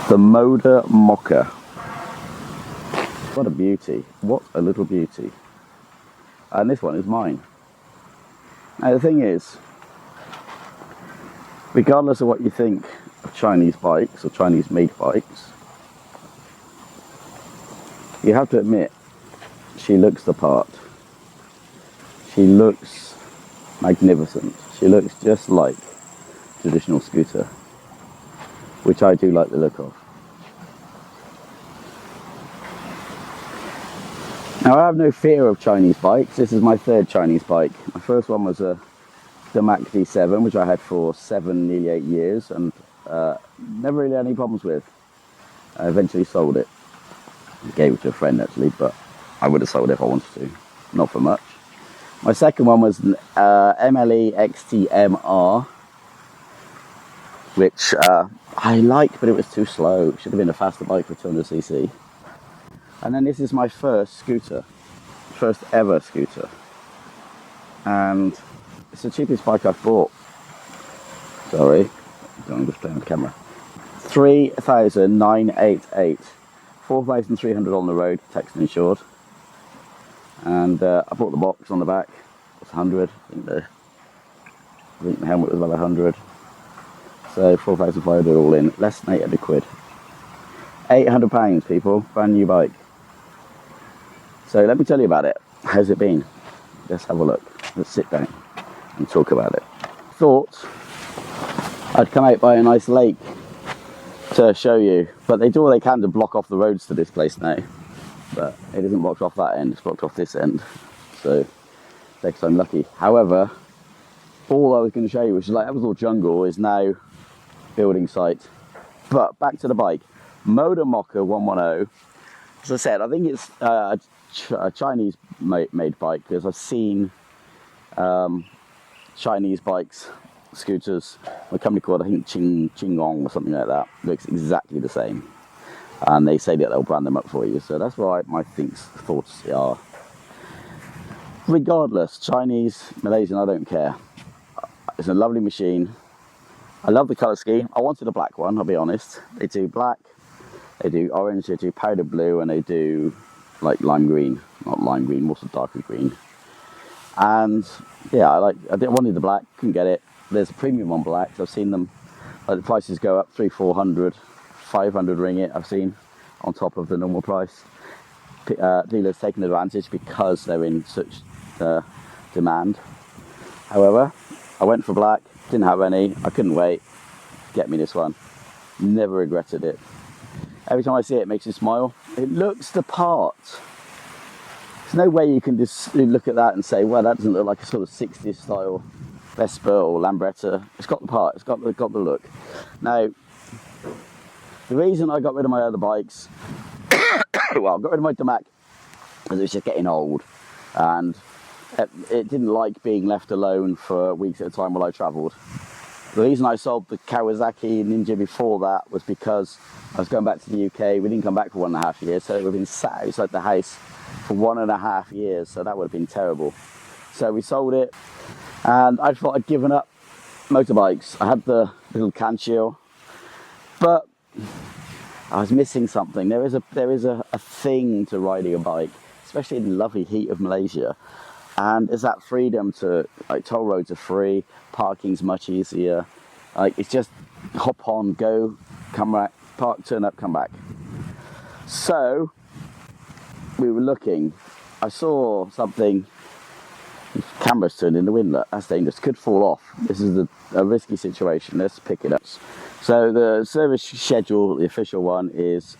The Moda Moca. What a beauty. What a little beauty. And this one is mine. Now the thing is, regardless of what you think of Chinese bikes or Chinese made bikes, you have to admit, she looks the part. She looks magnificent. She looks just like a traditional scooter, which I do like the look of. Now I have no fear of Chinese bikes. This is my third Chinese bike. My first one was a Mac D7, which I had for nearly 8 years, and never really had any problems with. I eventually sold it. I gave it to a friend actually, but I would have sold it if I wanted to. Not for much. My second one was an MLE XTMR, which I liked, but it was too slow. It should have been a faster bike for 200cc. And then this is my first scooter, first ever scooter. And it's the cheapest bike I've bought. Sorry, I'm just playing with the camera. 3,988, 4,300 on the road, taxed and insured. And I bought the box on the back. It's 100. I think the helmet was about 100. So 4,500 all in, less than 800 quid. £800, people, brand new bike. So let me tell you about it. How's it been? Let's have a look. Let's sit down and talk about it. Thought I'd come out by a nice lake to show you, but they do all they can to block off the roads to this place now. But it isn't blocked off that end, it's blocked off this end. So next I'm lucky. However, all I was going to show you, which is like that was all jungle, is now building site. But back to the bike. Moda Moca 110. As I said, I think it's a Chinese made bike, because I've seen Chinese bikes, scooters, a company called, I think, Qinggong or something like that. Looks exactly the same. And they say that they'll brand them up for you. So that's what my thoughts are. Regardless, Chinese, Malaysian, I don't care. It's a lovely machine. I love the colour scheme. I wanted a black one, I'll be honest. They do black, they do orange, they do powder blue, and they do like lime green. Not lime green, more sort of darker green. And yeah, I wanted the black, couldn't get it. There's a premium on blacks. I've seen them, like the prices go up 300-400, 500 ringgit I've seen on top of the normal price. Dealers taking advantage because they're in such demand. However, I went for black, didn't have any, I couldn't wait. Get me this one. Never regretted it. Every time I see it, it makes me smile. It looks the part. There's no way you can just look at that and say, well, that doesn't look like a sort of 60s style Vespa or Lambretta. It's got the part, it's got the look. Now, the reason I got rid of my other bikes, well, I got rid of my Mac because it was just getting old, and it didn't like being left alone for weeks at a time while I travelled. The reason I sold the Kawasaki Ninja before that was because I was going back to the UK. We didn't come back for 1.5 years, so we've been sat outside the house for 1.5 years, so that would have been terrible. So we sold it, and I thought I'd given up motorbikes. I had the little Kanchio, but I was missing something. There is a thing to riding a bike, especially in the lovely heat of Malaysia. And it's that freedom to, like, toll roads are free, parking's much easier. Like, it's just hop on, go, come back, park, turn up, come back. So we were looking. I saw something. Camera's turned in the wind. Look, that's dangerous. Could fall off. This is a risky situation. Let's pick it up. So the service schedule, the official one, is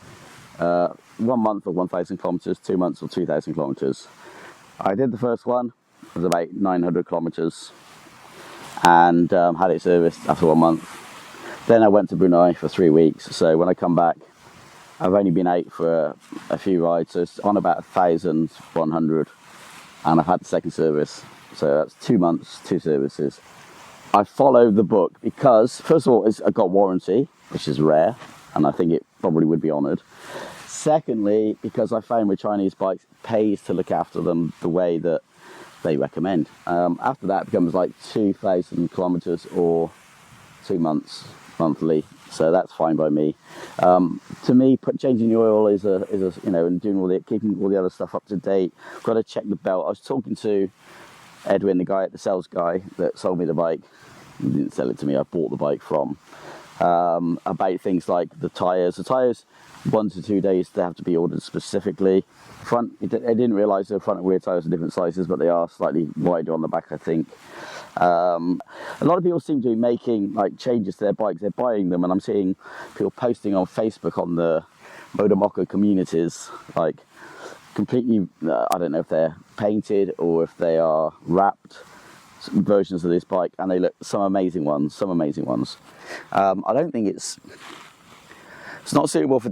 1 month or 1,000 kilometers, 2 months or 2,000 kilometers. I did the first one, it was about 900 kilometers, and had it serviced after 1 month. Then I went to Brunei for 3 weeks, so when I come back, I've only been out for a few rides, so it's on about 1,100, and I've had the second service, so that's 2 months, 2 services. I followed the book because, first of all, I got warranty, which is rare, and I think it probably would be honoured. Secondly, because I found with Chinese bikes, it pays to look after them the way that they recommend. After that, it becomes like 2,000 kilometers or 2 months monthly, so that's fine by me. To me, changing the oil is a and doing keeping all the other stuff up to date. Got to check the belt. I was talking to Edwin, the sales guy that sold me the bike. He didn't sell it to me. I bought the bike from. About things like the tyres. The tyres, 1 to 2 days, they have to be ordered specifically. I didn't realise the front and rear tyres are different sizes, but they are slightly wider on the back, I think. A lot of people seem to be making changes to their bikes. They're buying them, and I'm seeing people posting on Facebook on the Moda Moca communities, completely, I don't know if they're painted or if they are wrapped versions of this bike, and they look some amazing ones. I don't think it's not suitable for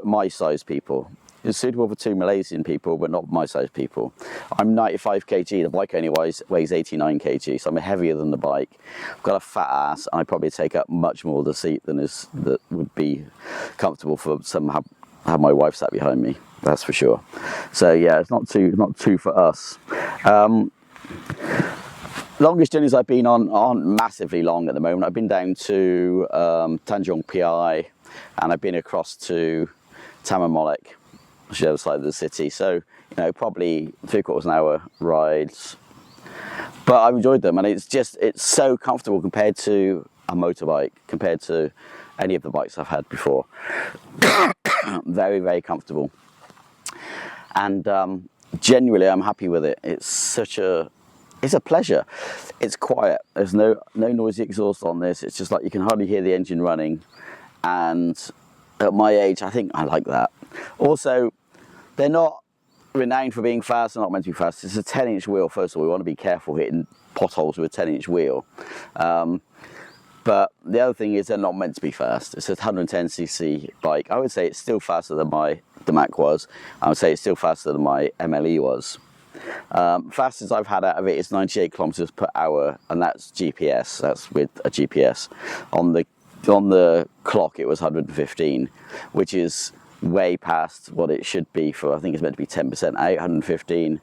my size people. It's suitable for 2 Malaysian people, but not my size people. I'm 95 kg, the bike only weighs 89 kg, so I'm heavier than the bike. I've got a fat ass, and I probably take up much more of the seat than that would be comfortable for have my wife sat behind me, that's for sure. So yeah, it's not too for us. Longest journeys I've been on aren't massively long at the moment. I've been down to Tanjung Piai, and I've been across to Taman Molek, which is the other side of the city. So, probably 3/4 an hour rides. But I've enjoyed them, and it's so comfortable compared to a motorbike, compared to any of the bikes I've had before. Very, very comfortable. And genuinely, I'm happy with it. It's a pleasure. It's quiet. There's no noisy exhaust on this. It's just you can hardly hear the engine running. And at my age, I think I like that. Also, they're not renowned for being fast. They're not meant to be fast. It's a 10-inch wheel. First of all, we want to be careful hitting potholes with a 10-inch wheel. But the other thing is they're not meant to be fast. It's a 110cc bike. I would say it's still faster than my Mac was. I would say it's still faster than my MLE was. Fastest I've had out of it is 98 kilometers per hour, and that's GPS. That's with a GPS. On the clock, it was 115, which is way past what it should be for. I think it's meant to be 10% out. 115,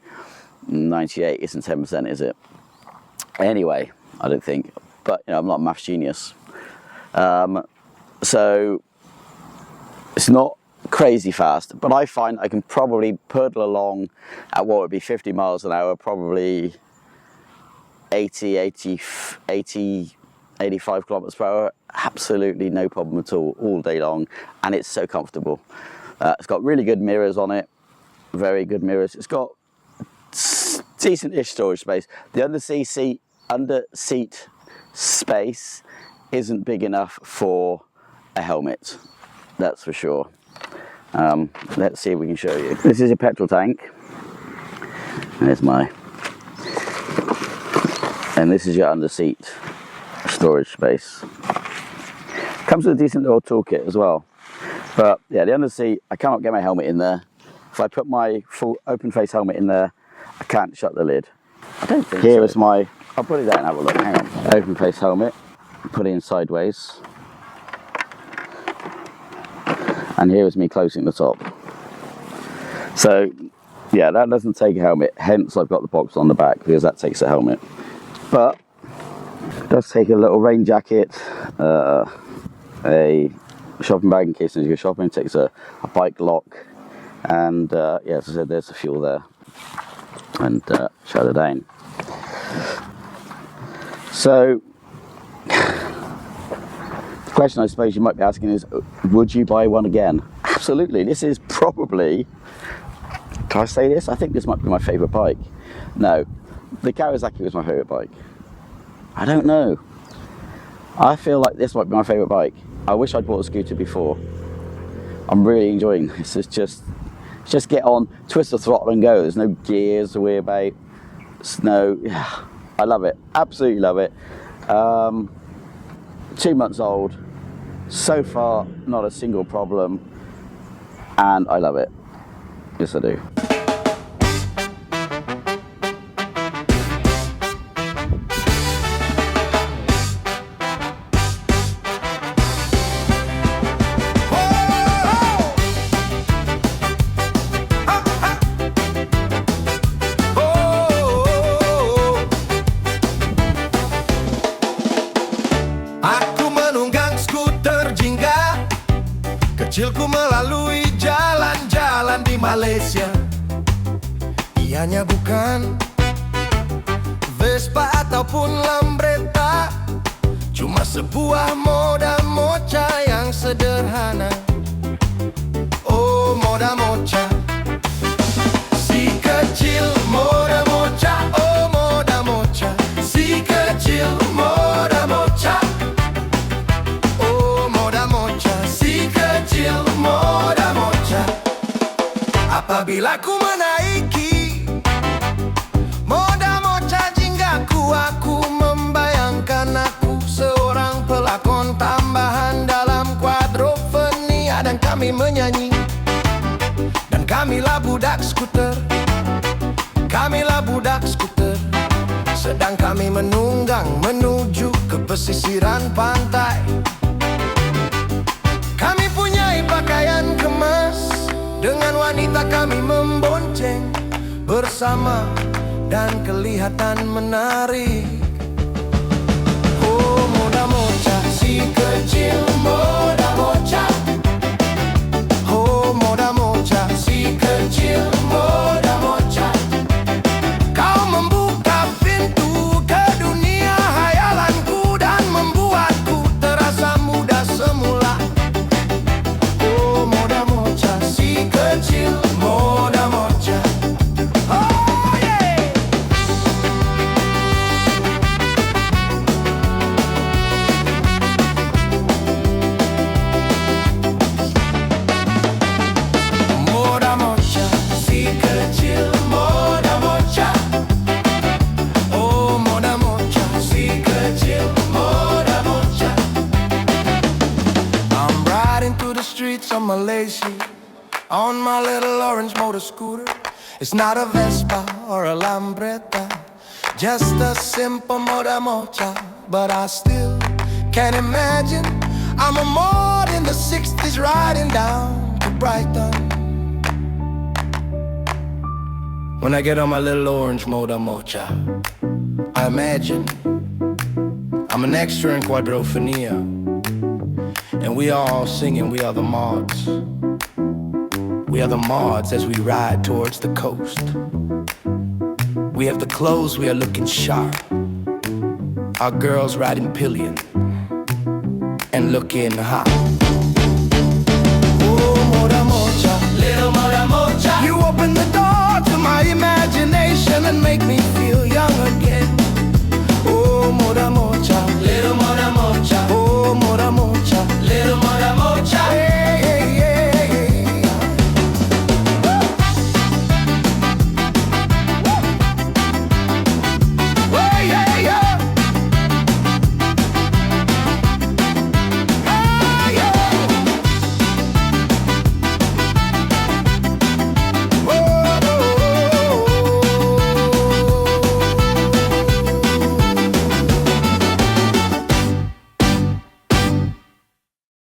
98 isn't 10%, is it? Anyway, I don't think. But I'm not a maths genius, so it's not crazy fast. But I find I can probably pedal along at what would be 50 miles an hour, probably 85 kilometers per hour. Absolutely no problem at all day long, and it's so comfortable. It's got really good mirrors on it, very good mirrors. It's got decent-ish storage space. The under seat space isn't big enough for a helmet, that's for sure. Let's see if we can show you. This is a petrol tank. There's and this is your under seat storage space. Comes with a decent little toolkit as well. But yeah, the under seat, I cannot get my helmet in there. If I put my full open face helmet in there, I can't shut the lid. I don't think Here is I'll put it there and have a look. Hang on. Open face helmet. Put it in sideways. And here is me closing the top. So yeah, that doesn't take a helmet. Hence I've got the box on the back, because that takes a helmet. But it does take a little rain jacket, a shopping bag in case you go shopping. It takes a bike lock. And yeah, as I said, there's the fuel there. And shut it down. So, the question I suppose you might be asking is, would you buy one again? Absolutely. This is probably, can I say this? I think this might be my favourite bike. No, the Kawasaki was my favourite bike. I don't know. I feel like this might be my favourite bike. I wish I'd bought a scooter before. I'm really enjoying this. It's just get on, twist the throttle and go. There's no gears to worry about. Snow. Yeah, I love it. Absolutely love it. 2 months old. So far, not a single problem. And I love it. Yes, I do. kecilku melalui jalan-jalan di Malaysia. Ianya bukan Vespa ataupun Lambretta, cuma sebuah Moda Moca yang sederhana. Oh, Moda Moca, si kecil Moda Moca. Oh, Moda Moca, si kecil Moda Moca. Oh, Moda Moca, si kecil Moda Moca. Apabila ku menaiki Moda Moca jinggaku, aku membayangkan aku seorang pelakon tambahan dalam quadrophenia. Dan kami menyanyi, dan kamilah budak skuter, kamilah budak skuter. Sedang kami menunggang menuju ke pesisiran pantai. Kami punyai pakaian kemas, dengan wanita kami membonceng bersama dan kelihatan menarik. Oh, Moda Moca, si kecil Moda Moca. Oh, Moda Moca, si kecil Moda Moca. Kau membuka pintu ke dunia hayalanku dan membuatku terasa muda semula. Oh, Moda Moca, si kecil Moda Moca. Of Malaysia, on my little orange motor scooter. It's not a Vespa or a Lambretta, just a simple Moda Moca. But I still can't imagine I'm a mod in the 60s riding down to Brighton. When I get on my little orange Moda Moca, I imagine I'm an extra in quadrophenia, and we are all singing, we are the mods. We are the mods as we ride towards the coast. We have the clothes, we are looking sharp. Our girls riding pillion and looking hot. Oh, Moda Moca, little Moda Moca. You open the door to my imagination and make me feel young again.